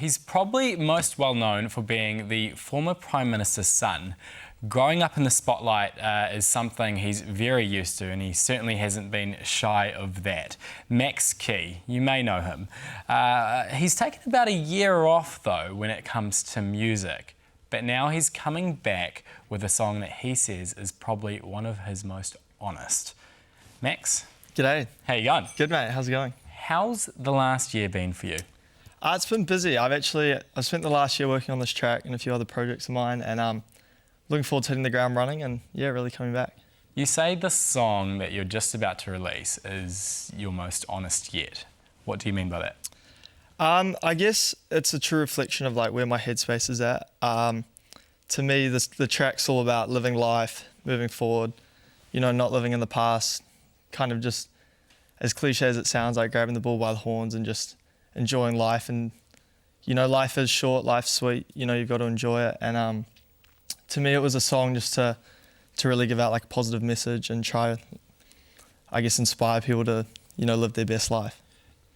He's probably most well known for being the former Prime Minister's son. Growing up in the spotlight is something he's very used to, and he certainly hasn't been shy of that. Max Key, you may know him. He's taken about a year off, though, when it comes to music. But now he's coming back with a song that he says is probably one of his most honest. Max? G'day. How you going? Good, mate. How's it going? How's the last year been for you? It's been busy. I've spent the last year working on this track and a few other projects of mine, and looking forward to hitting the ground running and, yeah, really coming back. You say the song that you're just about to release is your most honest yet. What do you mean by that? I guess it's a true reflection of like where my headspace is at. To me, the track's all about living life, moving forward, you know, not living in the past, kind of just, as cliche as it sounds, like grabbing the bull by the horns and just enjoying life. And, you know, life is short, life's sweet, you know, you've got to enjoy it. And to me, it was a song just to really give out like a positive message and try, I guess, inspire people to, you know, live their best life.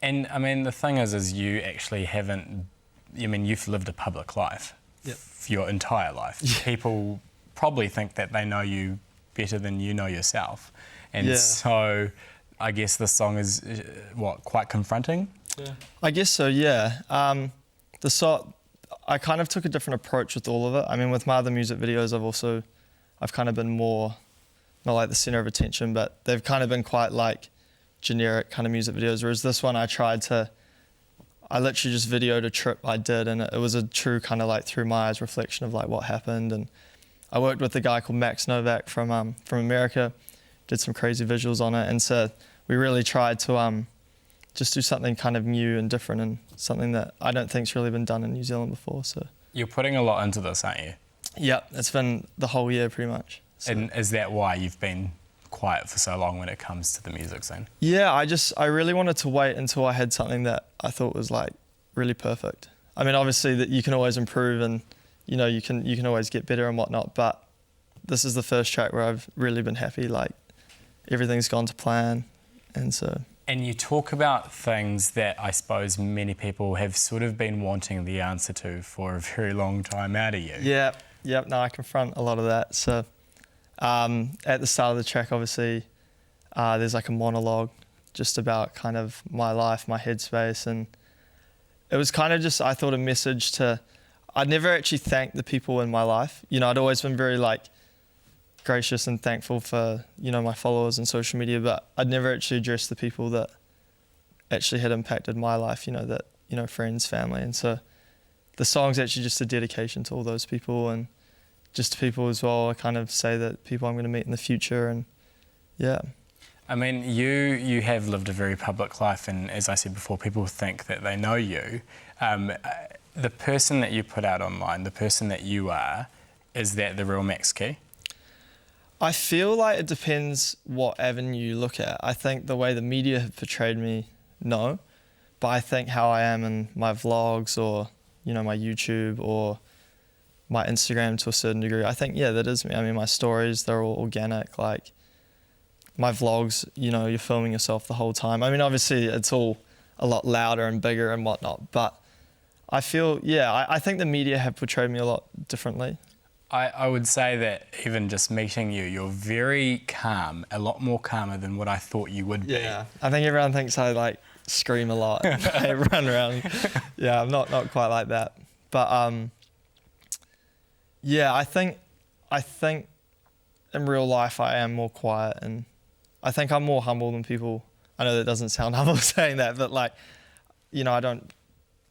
And I mean, the thing is you actually haven't, you've lived a public life. Yep. For your entire life. Yeah. People probably think that they know you better than you know yourself. And yeah. So I guess this song is, quite confronting? Yeah. I guess so, yeah. The song, I kind of took a different approach with all of it. I mean, with my other music videos, I've kind of been more, not like the center of attention, but they've kind of been quite like generic kind of music videos. Whereas this one, I literally just videoed a trip I did, and it was a true kind of like through my eyes reflection of like what happened. And I worked with a guy called Max Novak from America, did some crazy visuals on it. And so we really tried to just do something kind of new and different, and something that I don't think's really been done in New Zealand before. So you're putting a lot into this, aren't you? Yeah, it's been the whole year pretty much. So. And is that why you've been quiet for so long when it comes to the music scene? Yeah, I really wanted to wait until I had something that I thought was like really perfect. I mean, obviously that you can always improve, and you know you can always get better and whatnot, but this is the first track where I've really been happy, like everything's gone to plan. And so. And you talk about things that I suppose many people have sort of been wanting the answer to for a very long time out of you. Yeah, no, I confront a lot of that. So at the start of the track, obviously, there's like a monologue just about kind of my life, my headspace, and it was kind of just, I thought, a message to, I'd never actually thanked the people in my life. You know, I'd always been very like gracious and thankful for, you know, my followers and social media, but I'd never actually addressed the people that actually had impacted my life, you know, friends, family. And so the song's actually just a dedication to all those people, and just to people as well. I kind of say that people I'm going to meet in the future, and yeah. I mean, you have lived a very public life, and as I said before, people think that they know you. The person that you put out online, the person that you are, is that the real Max Key? I feel like it depends what avenue you look at. I think the way the media have portrayed me, no. But I think how I am in my vlogs, or, you know, my YouTube or my Instagram to a certain degree, I think, yeah, that is me. I mean, my stories, they're all organic. Like, my vlogs, you know, you're filming yourself the whole time. I mean, obviously, it's all a lot louder and bigger and whatnot. But I feel, yeah, I think the media have portrayed me a lot differently. I would say that even just meeting you, you're very calm, a lot more calmer than what I thought you would be. Yeah, I think everyone thinks I like scream a lot, I run around. Yeah, I'm not quite like that. But yeah, I think in real life I am more quiet, and I think I'm more humble than people. I know that doesn't sound humble saying that, but like, you know, I don't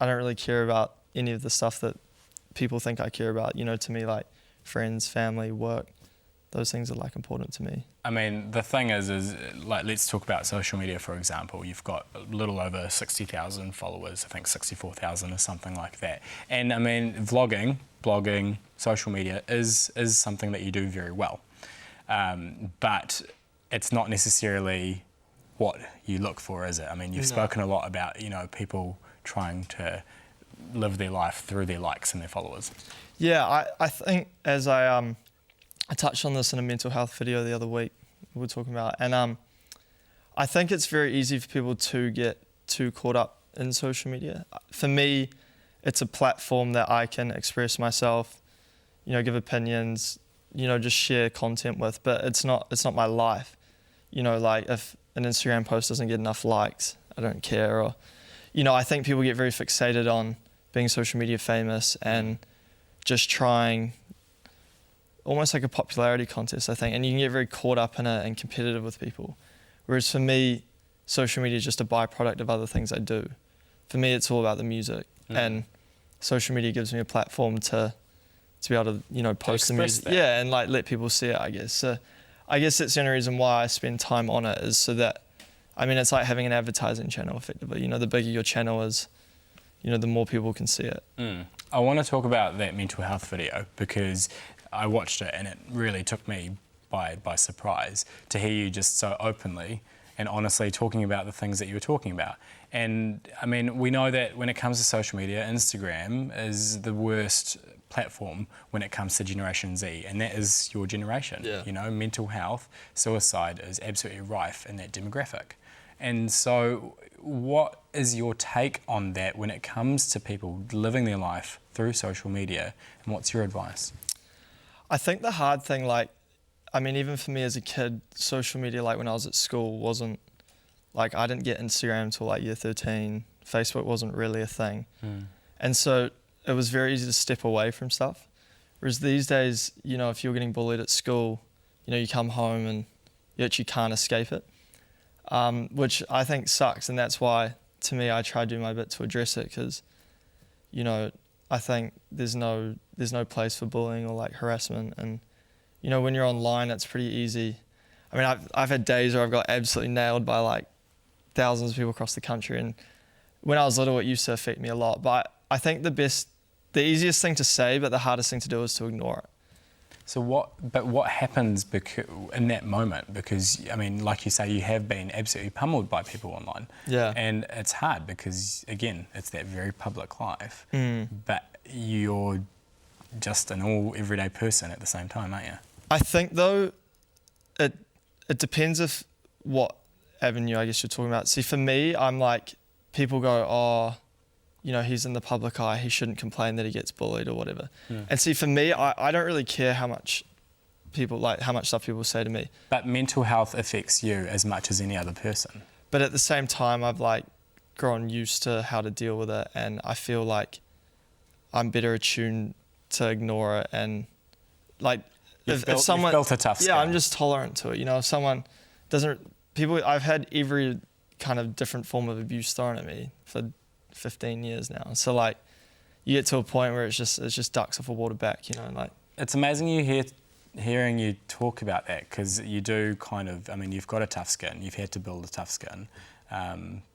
really care about any of the stuff that people think I care about. You know, to me, like, friends, family, work, those things are like important to me. I mean, the thing is like, let's talk about social media, for example. You've got a little over 60,000 followers, I think 64,000 or something like that. And I mean, vlogging, blogging, social media is something that you do very well. But it's not necessarily what you look for, is it? I mean, you've spoken a lot about, you know, people trying to live their life through their likes and their followers. Yeah, I think, as I touched on this in a mental health video the other week we were talking about, and I think it's very easy for people to get too caught up in social media. For me, it's a platform that I can express myself, give opinions, just share content with, but it's not my life. Like if an Instagram post doesn't get enough likes, I don't care. Or, I think people get very fixated on being social media famous and just trying almost like a popularity contest, I think, and you can get very caught up in it and competitive with people. Whereas for me, social media is just a byproduct of other things I do. For me, it's all about the music, and social media gives me a platform to be able to, post the music. That. Yeah, and like let people see it, I guess. So I guess that's the only reason why I spend time on it, is so that, it's like having an advertising channel effectively. The bigger your channel is, the more people can see it. I want to talk about that mental health video, because I watched it and it really took me by surprise to hear you just so openly and honestly talking about the things that you were talking about. And we know that when it comes to social media, Instagram is the worst platform when it comes to Generation Z, and that is your generation. Yeah. Mental health, suicide is absolutely rife in that demographic. And so what is your take on that when it comes to people living their life through social media, and what's your advice? I think the hard thing, even for me as a kid, social media, when I was at school, wasn't, I didn't get Instagram until year 13. Facebook wasn't really a thing. And so it was very easy to step away from stuff. Whereas these days, if you're getting bullied at school, you come home and you actually can't escape it, which I think sucks. And that's why, to me, I try to do my bit to address it, because, I think there's no place for bullying or harassment. And, when you're online, it's pretty easy. I've had days where I've got absolutely nailed by thousands of people across the country. And when I was little, it used to affect me a lot. But I think the easiest thing to say, but the hardest thing to do, is to ignore it. So what happens in that moment? Because, like you say, you have been absolutely pummeled by people online. Yeah. And it's hard because, again, it's that very public life. But you're just an everyday person at the same time, aren't you? I think, though, it depends if what avenue, I guess, you're talking about. See, for me, I'm people go, oh, he's in the public eye, he shouldn't complain that he gets bullied or whatever. And see, for me, I don't really care how much stuff people say to me. But mental health affects you as much as any other person. But at the same time, I've grown used to how to deal with it, and I feel like I'm better attuned to ignore it. And if someone, you've built a tough skin. Yeah, I'm just tolerant to it. If someone I've had every kind of different form of abuse thrown at me for 15 years now. So you get to a point where it's just ducks off a water back, It's amazing hearing you talk about that, because you do you've got a tough skin, you've had to build a tough skin,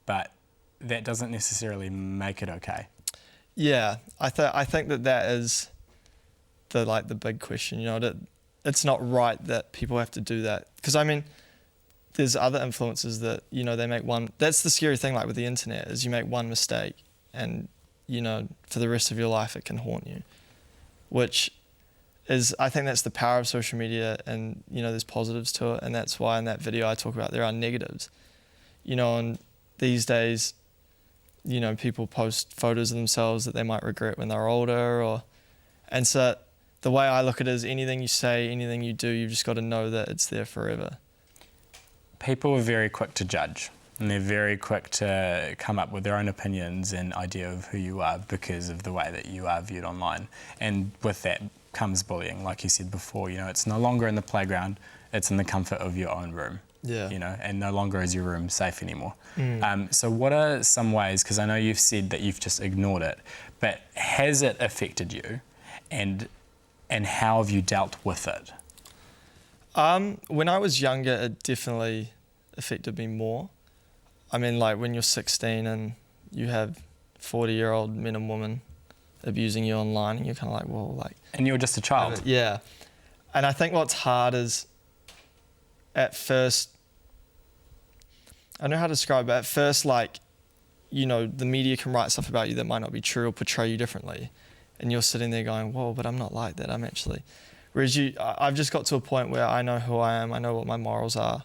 but that doesn't necessarily make it okay. Yeah, I think that is the big question, that it's not right that people have to do that. Because there's other influences that, they make one. That's the scary thing, with the internet, is you make one mistake and, for the rest of your life it can haunt you. Which is, I think that's the power of social media, and, there's positives to it. And that's why in that video I talk about there are negatives. And these days, people post photos of themselves that they might regret when they're older. And so the way I look at it is, anything you say, anything you do, you've just got to know that it's there forever. People are very quick to judge, and they're very quick to come up with their own opinions and idea of who you are because of the way that you are viewed online. And with that comes bullying, like you said before. It's no longer in the playground, it's in the comfort of your own room. Yeah. And no longer is your room safe anymore. So what are some ways, because I know you've said that you've just ignored it, but has it affected you, and how have you dealt with it? When I was younger, it definitely affected me more. When you're 16 and you have 40-year-old men and women abusing you online, and you're kind of well, And you're just a child. Yeah. And I think what's hard is, at first, I don't know how to describe it, at first, the media can write stuff about you that might not be true or portray you differently. And you're sitting there going, whoa, but I'm not like that, I'm actually... Whereas I've just got to a point where I know who I am, I know what my morals are.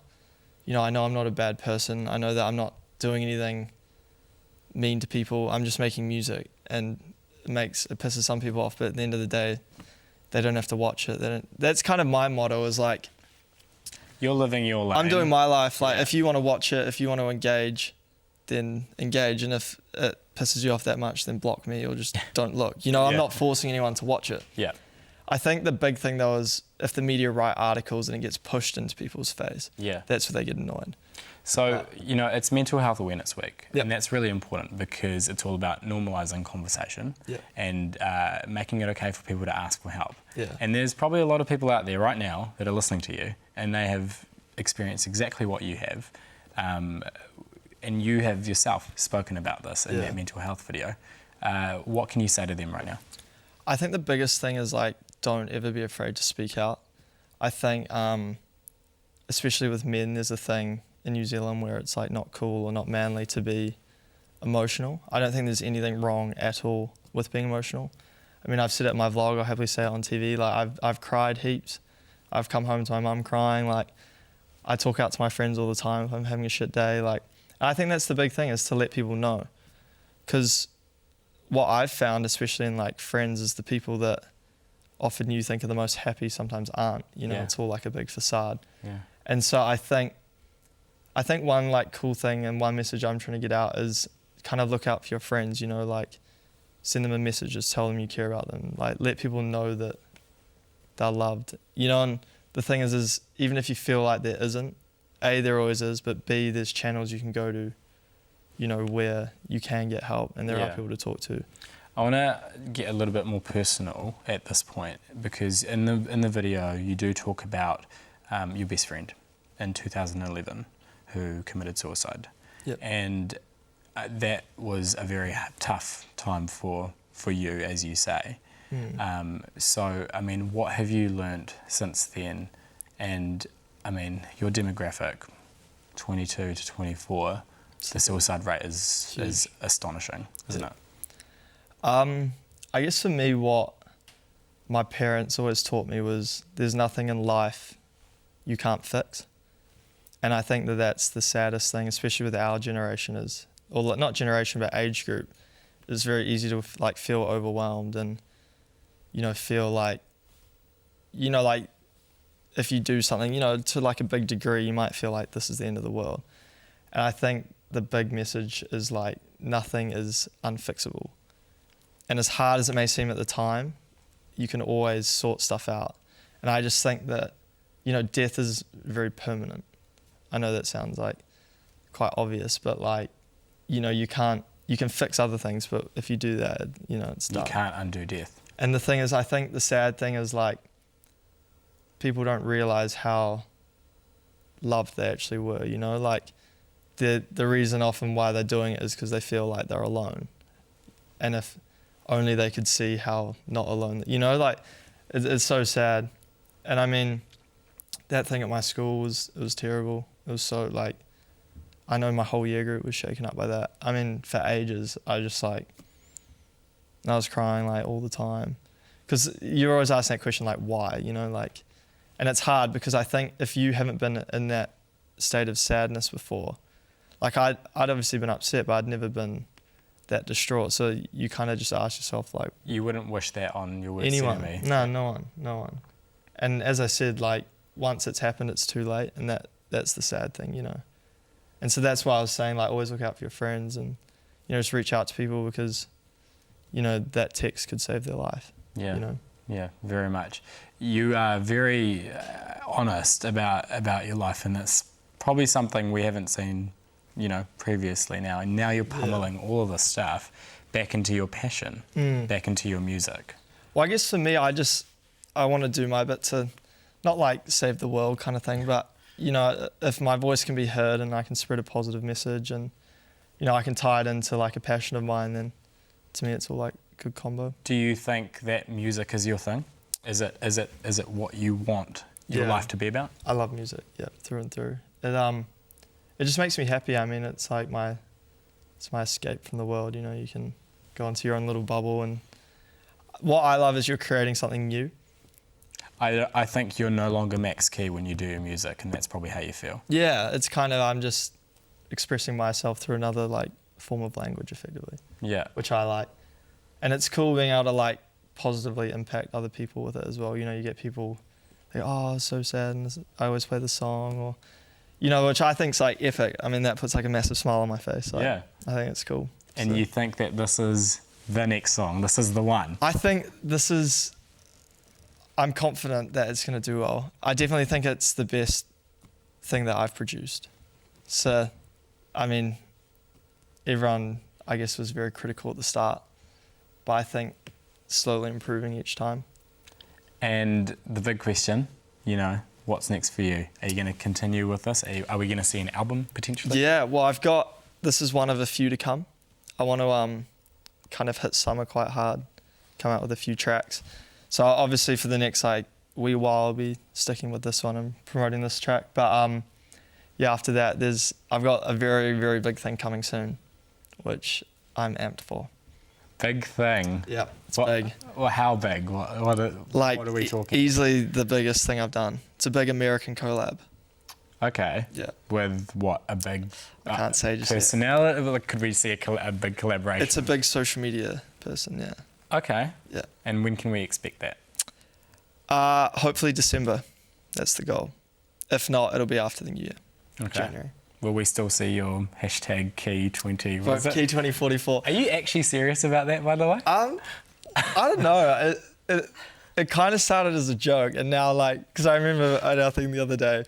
I know I'm not a bad person, I know that I'm not doing anything mean to people, I'm just making music. And it pisses some people off, but at the end of the day, they don't have to watch it. That's kind of my motto is like, you're living your life. I'm doing my life. Like, if you want to watch it, if you want to engage, then engage. And if it pisses you off that much, then block me or just don't look. You know, I'm not forcing anyone to watch it. Yeah. I think the big thing though is if the media write articles and it gets pushed into people's face, that's where they get annoyed. So, you know, it's Mental Health Awareness Week, Yep. and that's really important because it's all about normalising conversation and making it okay for people to ask for help. Yeah. And there's probably a lot of people out there right now that are listening to you, and they have experienced exactly what you have, and you have yourself spoken about this in that mental health video. What can you say to them right now? I think the biggest thing is like, don't ever be afraid to speak out. I think, especially with men, there's a thing in New Zealand where it's like not cool or not manly to be emotional. I don't think there's anything wrong at all with being emotional. I mean, I've said it in my vlog, I'll happily say it on TV, like I've cried heaps. I've come home to my mum crying, like I talk out to my friends all the time if I'm having a shit day. Like, I think that's the big thing, is to let people know. Because what I've found, especially in like friends, is the people that often you think are the most happy sometimes aren't. You know, it's all like a big facade. Yeah. And so I think one like cool thing and one message I'm trying to get out is kind of look out for your friends, you know, like send them a message, just tell them you care about them. Like let people know that they're loved, you know. And the thing is even if you feel like there isn't, A, there always is, but B, there's channels you can go to, you know, where you can get help and there are people to talk to. I want to get a little bit more personal at this point, because in the video you do talk about your best friend in 2011 who committed suicide. Yep. And that was a very tough time for you, as you say. So, I mean, what have you learnt since then? And, I mean, your demographic, 22 to 24, the suicide rate is astonishing, isn't it? I guess for me, what my parents always taught me was there's nothing in life you can't fix. And I think that that's the saddest thing, especially with our generation, is, or not generation, but age group. It's very easy to like feel overwhelmed and, you know, feel like, you know, like if you do something, you know, to like a big degree, you might feel like this is the end of the world. And I think the big message is like nothing is unfixable. And as hard as it may seem at the time, you can always sort stuff out. And I just think that, you know, death is very permanent. I know that sounds like quite obvious, but like, you know, you can fix other things, but if you do that, you know, it's done. You can't undo death. And the thing is, I think the sad thing is like, people don't realize how loved they actually were, you know, like the reason often why they're doing it is because they feel like they're alone. And if only they could see how not alone, you know, like it's so sad. And I mean, that thing at my school was terrible. It was so like, I know my whole year group was shaken up by that. I mean, for ages, I was crying like all the time. Because you're always asking that question like, why, you know, like, and it's hard because I think if you haven't been in that state of sadness before, like I'd obviously been upset, but I'd never been that distraught. So you kind of just ask yourself like... You wouldn't wish that on your worst enemy? No, no one. And as I said, like, once it's happened, it's too late, and that's the sad thing, you know. And so that's why I was saying, like, always look out for your friends and, you know, just reach out to people because, you know, that text could save their life. Yeah. You know? Yeah, very much. You are very honest about your life, and that's probably something we haven't seen, you know, previously now. And now you're pummeling all of this stuff back into your passion, back into your music. Well, I guess for me, I want to do my bit to not like save the world kind of thing, but, you know, if my voice can be heard and I can spread a positive message and, you know, I can tie it into like a passion of mine, then to me it's all like a good combo. Do you think that music is your thing? Is it what you want your life to be about? I love music, yeah, through and through. It just makes me happy. I mean, it's like my escape from the world, you know. You can go into your own little bubble, and what I love is you're creating something new. I think you're no longer Max Key when you do your music, and that's probably how you feel. Yeah, it's kind of, I'm just expressing myself through another like form of language effectively. Yeah. Which I like. And it's cool being able to like positively impact other people with it as well. You know, you get people like, oh, it's so sad, and I always play the song, or, you know, which I think's like epic. I mean, that puts like a massive smile on my face. Like, Yeah. I think it's cool. And So you think that this is the next song? This is the one? I think this is, I'm confident that it's going to do well. I definitely think it's the best thing that I've produced. So, I mean, everyone, I guess, was very critical at the start, but I think slowly improving each time. And the big question, you know, what's next for you? Are you going to continue with this? Are we going to see an album potentially? Yeah, well, this is one of a few to come. I want to kind of hit summer quite hard, come out with a few tracks. So obviously for the next like wee while, I'll be sticking with this one and promoting this track. But yeah, after that, I've got a very, very big thing coming soon, which I'm amped for. Big thing? Yeah, it's big. Well, how big? What are we talking? Easily the biggest thing I've done. It's a big American collab. Okay. Yeah. With what? A big I can't say just yet. personality? Like, could we see a big collaboration? It's a big social media person, yeah. Okay. Yeah. And when can we expect that? Hopefully December. That's the goal. If not, it'll be after the new year. Okay. January. Will we still see your hashtag Key 20? Key 2044. Are you actually serious about that, by the way? I don't know. It kind of started as a joke, and now because I remember at our thing the other day,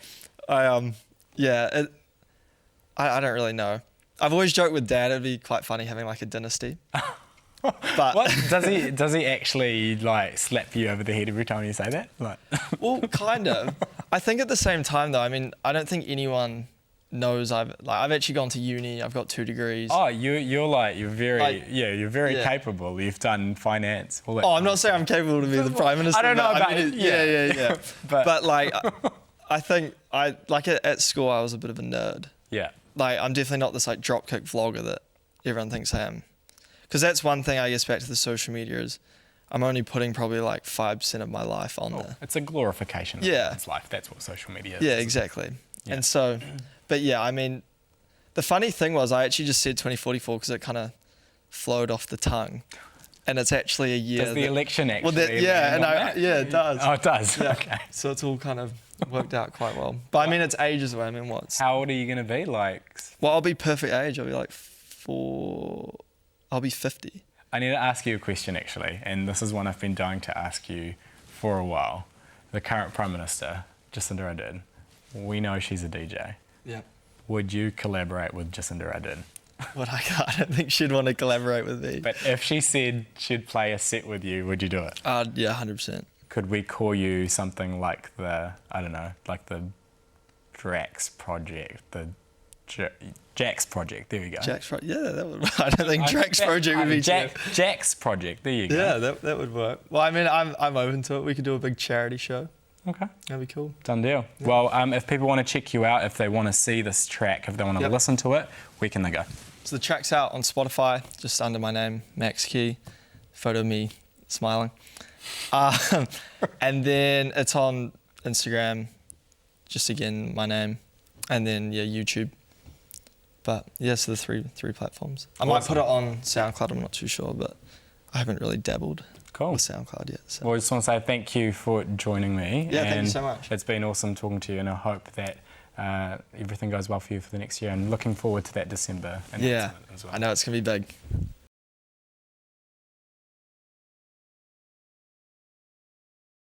I don't really know. I've always joked with Dad it'd be quite funny having like a dynasty. But what does he actually like slap you over the head every time you say that? Like, well, kind of. I think at the same time though, I mean, I don't think anyone knows I've actually gone to uni. I've got 2 degrees. oh, you're very capable. You've done finance. All that I'm not saying I'm capable to be the Prime Minister. I don't know about it. it. Yeah. but like, I think at school I was a bit of a nerd. Yeah. Like, I'm definitely not this like dropkick vlogger that everyone thinks I am. Because that's one thing, I guess, back to the social media is I'm only putting probably like 5% of my life on there. It's a glorification of one's life. That's what social media is. Yeah, exactly. Yeah. And so, but yeah, I mean, the funny thing was I actually just said 2044 because it kind of flowed off the tongue. And it's actually a year. Does the election actually? It does. Oh, it does. Yeah. Okay. So it's all kind of worked out quite well. But I mean, it's ages away. I mean, How old are you going to be? Well, I'll be perfect age. I'll be I'll be 50. I need to ask you a question, actually, and this is one I've been dying to ask you for a while. The current Prime Minister, Jacinda Ardern, we know she's a DJ. Yeah. Would you collaborate with Jacinda Ardern? I don't think she'd want to collaborate with me. But if she said she'd play a set with you, would you do it? Yeah, 100%. Could we call you something like the Drax Project, the Jax Project? There we go. Jax Project, yeah, that would. I don't think Drax Project would be Jax Project. There you go. Yeah, that would work. Well, I mean, I'm open to it. We could do a big charity show. Okay. That'd be cool. Done deal. Yeah. Well, if people want to check you out, if they want to see this track, if they want to listen to it, where can they go? So the track's out on Spotify, just under my name, Max Key. Photo of me smiling. And then it's on Instagram, just again, my name. And then, YouTube. But, so the three platforms. I might put it on SoundCloud, I'm not too sure, but I haven't really dabbled with SoundCloud yet. So. Well, I just want to say thank you for joining me. Yeah, thank you so much. It's been awesome talking to you, and I hope that everything goes well for you for the next year, and looking forward to that December announcement as well. I know it's going to be big.